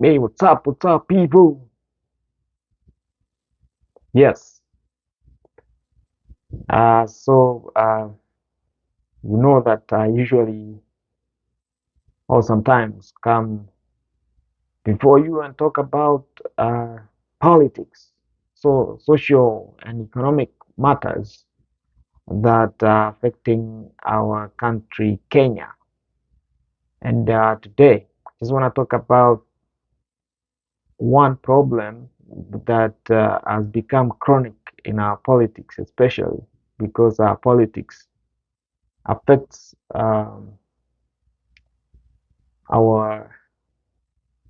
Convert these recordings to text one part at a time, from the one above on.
Hey, what's up, people? Yes. You know that I usually or sometimes come before you and talk about uh, politics, so social and economic matters that are affecting our country, Kenya. And today, just want to talk about one problem that has become chronic in our politics, especially because our politics affects our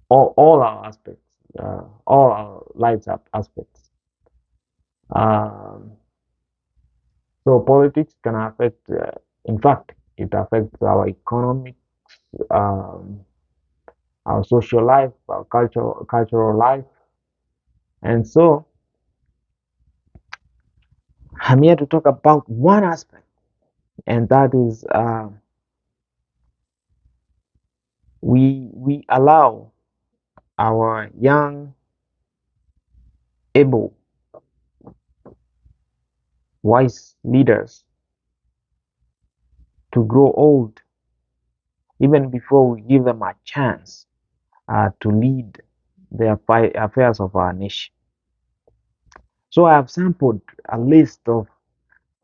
all our aspects, all our lives aspects. Um, so politics can affect, in fact, it affects our economic, um, our social life, our cultural life, and so I'm here to talk about one aspect, and that is we allow our young, able, wise leaders to grow old even before we give them a chance to lead the affairs of our nation. So I have sampled a list of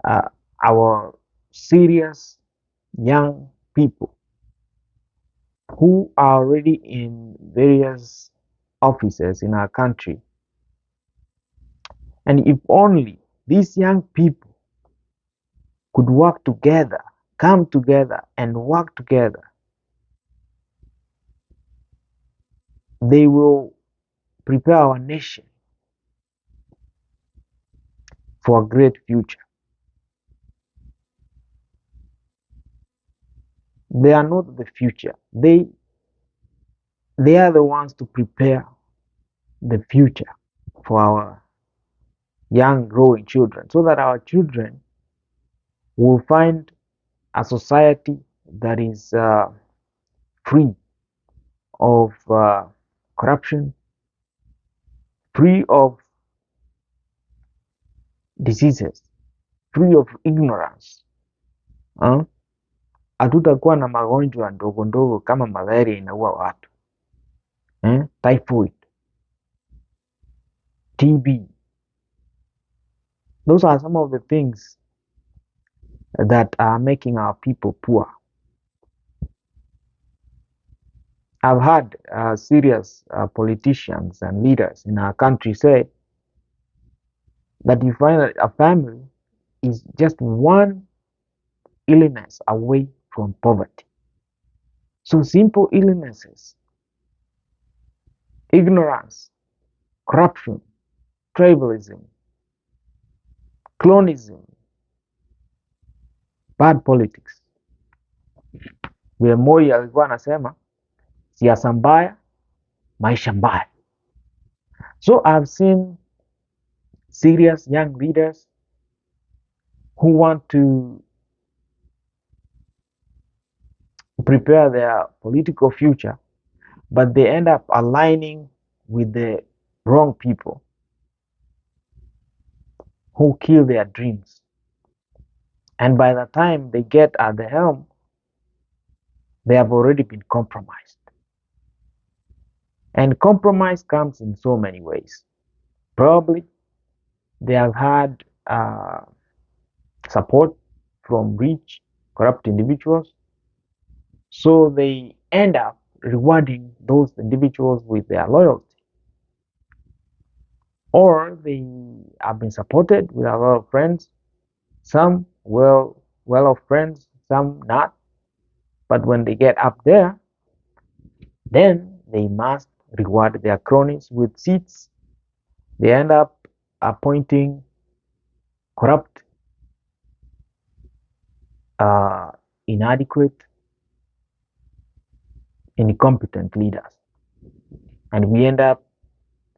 uh, our serious young people who are already in various offices in our country. And if only these young people could work together, come together and work together, they will prepare our nation for a great future. They are not the future. They are the ones to prepare the future for our young growing children so that our children will find a society that is free of corruption, free of diseases, free of ignorance. Hatutakuwa na magonjwa ndogo ndogo kama malaria inaua watu, typhoid, TB. Those are some of the things that are making our people poor. I've heard serious politicians and leaders in our country say that you find that a family is just one illness away from poverty. So simple illnesses, ignorance, corruption, tribalism, clonism, bad politics. Vile Moi alikuwa anasema siasa mbaya, maisha mbaya. So I've seen serious young leaders who want to prepare their political future, but they end up aligning with the wrong people who kill their dreams. And by the time they get at the helm, they have already been compromised. And compromise comes in so many ways. Probably they have had support from rich, corrupt individuals, so they end up rewarding those individuals with their loyalty. Or they have been supported with a lot of friends, some well-off friends, some not. But when they get up there, then they must reward their cronies with seats. They end up appointing corrupt, uh, inadequate, incompetent leaders. And we end up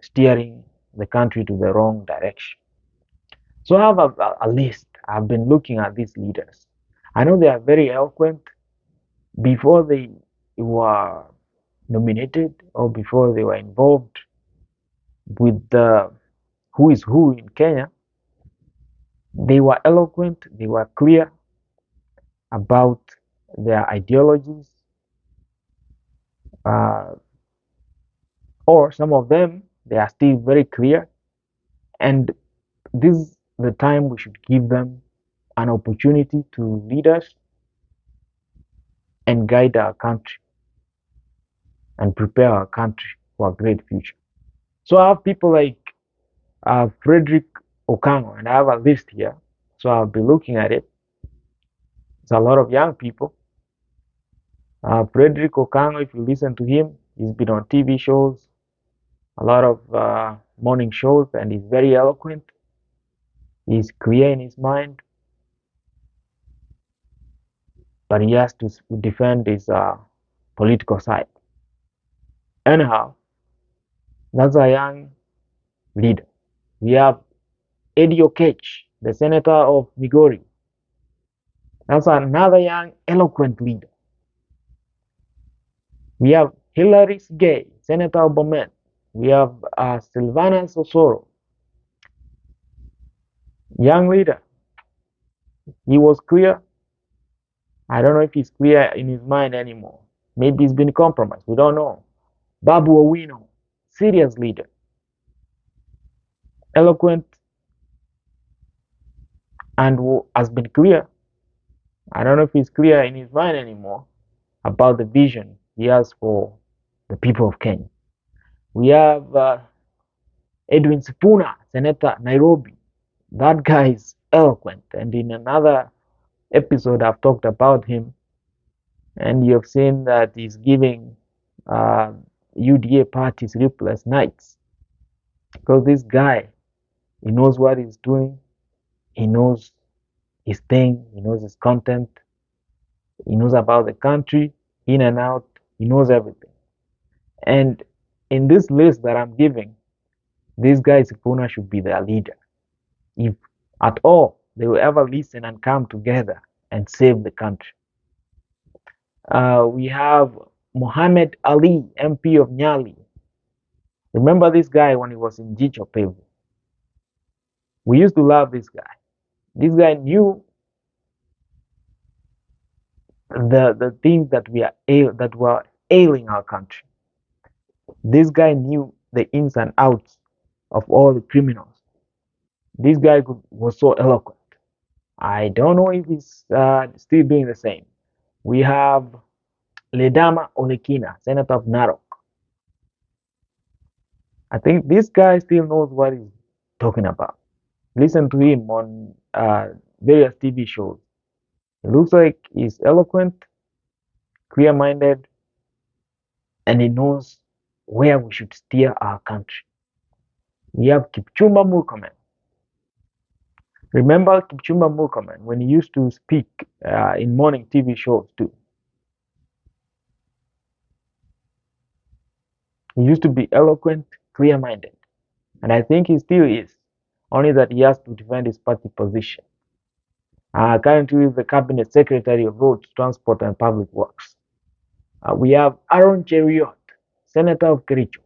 steering the country to the wrong direction. So I have a list. I've been looking at these leaders. I know they are very eloquent. Before they were nominated or before they were involved with the who is who in Kenya, they were eloquent, they were clear about their ideologies, uh, or some of them, they are still very clear. And this is the time we should give them an opportunity to lead us and guide our country and prepare our country for a great future. So I have people like Frederick Okango, and I have a list here. So I'll be looking at it. It's a lot of young people. Frederick Okango, if you listen to him, he's been on TV shows, a lot of morning shows, and he's very eloquent. He's clear in his mind, but he has to defend his political side. Anyhow, that's a young leader. We have Eddie Okech, the senator of Migori. That's another young, eloquent leader. We have Hilary Gay, senator of Bomet. We have Sylvanus Osoro, young leader. He was clear. I don't know if he's clear in his mind anymore. Maybe he's been compromised. We don't know. Babu Owino, serious leader, eloquent, and has been clear. I don't know if he's clear in his mind anymore about the vision he has for the people of Kenya. We have Edwin Sifuna, Senator Nairobi. That guy is eloquent, and in another episode I've talked about him, and you've seen that he's giving UDA parties sleepless nights because this guy, he knows what he's doing, he knows his thing, he knows his content, he knows about the country in and out, he knows everything. And in this list that I'm giving, this guy Sifuna should be their leader. If at all they will ever listen and come together and save the country. We have Muhammad Ali, MP of Nyali. Remember this guy when he was in Jicho Pevu? We used to love this guy. This guy knew the things that were ailing our country. This guy knew the ins and outs of all the criminals. This guy was so eloquent. I don't know if he's still doing the same. We have Ledama Olekina, Senator of Narok. I think this guy still knows what he's talking about. Listen to him on various TV shows. It looks like he's eloquent, clear-minded, and he knows where we should steer our country. We have Kipchumba Murkomen. Remember Kipchumba Murkomen when he used to speak in morning TV shows too. He used to be eloquent, clear-minded, and I think he still is, only that he has to defend his party position. Currently, is the Cabinet Secretary of Roads, Transport and Public Works. We have Aaron Cheriot, Senator of Kericho.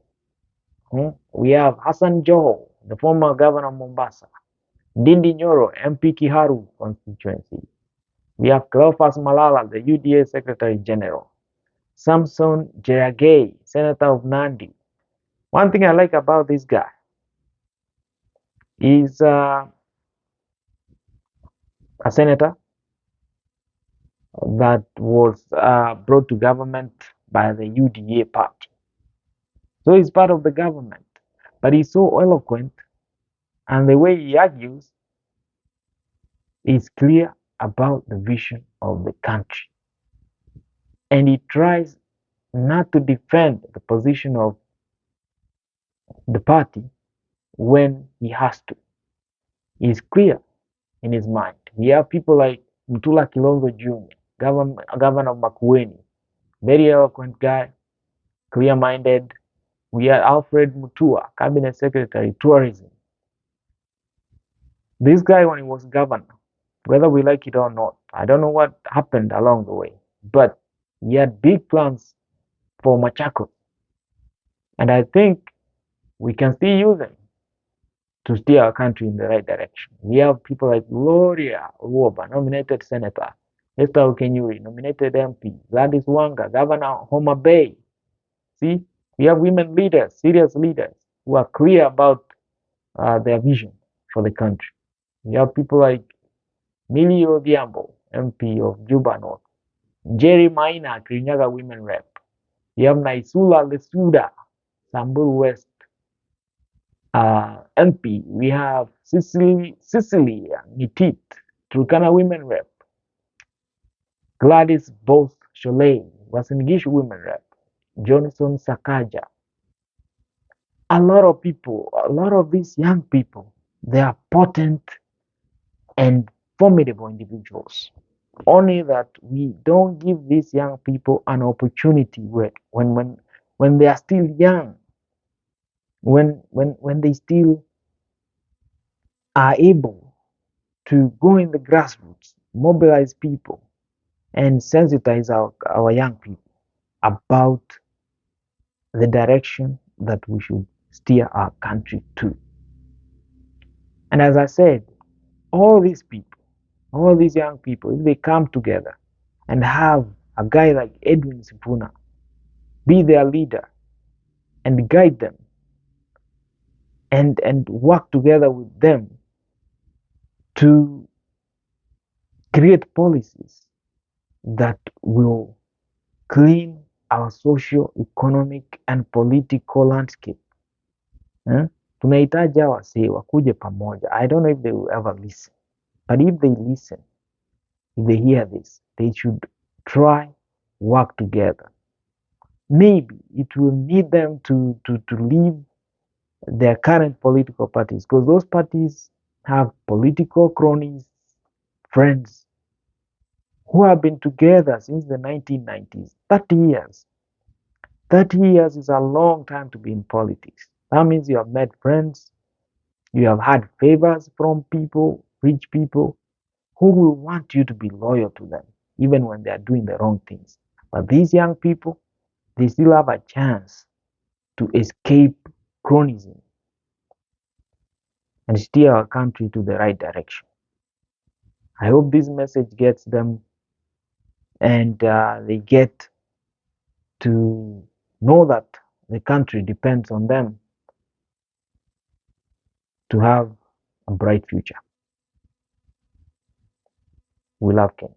We have Hassan Joho, the former governor of Mombasa. Ndindi Nyoro, MP Kiharu constituency. We have Cleophas Malala, the UDA Secretary General. Samson Cherargei, Senator of Nandi. One thing I like about this guy is a senator that was brought to government by the UDA party. So he's part of the government, but he's so eloquent, and the way he argues is clear about the vision of the country. And he tries not to defend the position of the party when he has to. He's clear in his mind. We have people like Mutula Kilonzo Jr., governor of Makueni, very eloquent guy, clear-minded. We have Alfred Mutua, cabinet secretary, tourism. This guy, when he was governor, whether we like it or not, I don't know what happened along the way, but he had big plans for Machakos. And I think we can still use them to steer our country in the right direction. We have people like Gloria Uoba, nominated senator, Esther Okenyuri, nominated MP, Gladys Wanga, Governor Homa Bay. See, we have women leaders, serious leaders, who are clear about their vision for the country. We have people like Millie Odhiambo, MP of Juba North, Jerry Maina, Kirinyaga Women Rep. We have Naisula Lesuda, Samburu West MP. We have Cicely Nitit, Turkana Women Rep. Gladys Bose Sholei, Wasinigishu Women Rep. Johnson Sakaja. A lot of people, a lot of these young people, they are potent and formidable individuals. Only that we don't give these young people an opportunity when they are still young, when they still are able to go in the grassroots, mobilize people, and sensitize our young people about the direction that we should steer our country to. And as I said, all these people, all these young people, if they come together and have a guy like Edwin Sifuna be their leader and guide them and work together with them to create policies that will clean our social, economic and political landscape. Tunahitaji hawa wasee wakuje pamoja. I don't know if they will ever listen, but if they listen, if they hear this, they should try work together. Maybe it will need them to leave their current political parties, because those parties have political cronies, friends who have been together since the 1990s, 30 years. 30 years is a long time to be in politics. That means you have met friends, you have had favors from people, rich people, who will want you to be loyal to them, even when they are doing the wrong things. But these young people, they still have a chance to escape cronyism and steer our country to the right direction. I hope this message gets them and they get to know that the country depends on them to have a bright future. We love Kenya.